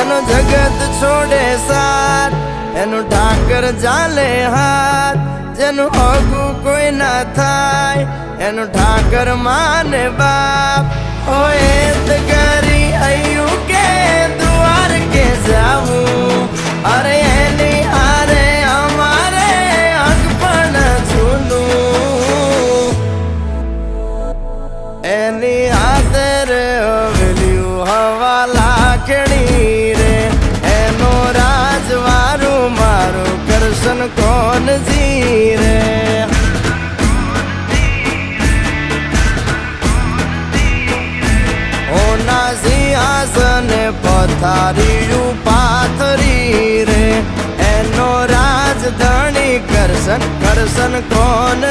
જેનો જગત છોડે સાથ એનું ઠાકર ચાલે હાથ, જેનું હગું કોઈ ના થાય એનું ઠાકર માને બાપ. હોય તો કરી આયું કે દ્વાર કે જાવું, અરે એની હારે અમારે હક પણ છૂનું. એની હાથર વેલ્યું હવા લાખણી રે, એનો રાજવારું મારું કરશન કોણ જીરે. ઓના સિંહાસને પથારીયું પાથરી રે, એનો રાજધણી કરશન કરશન કોણ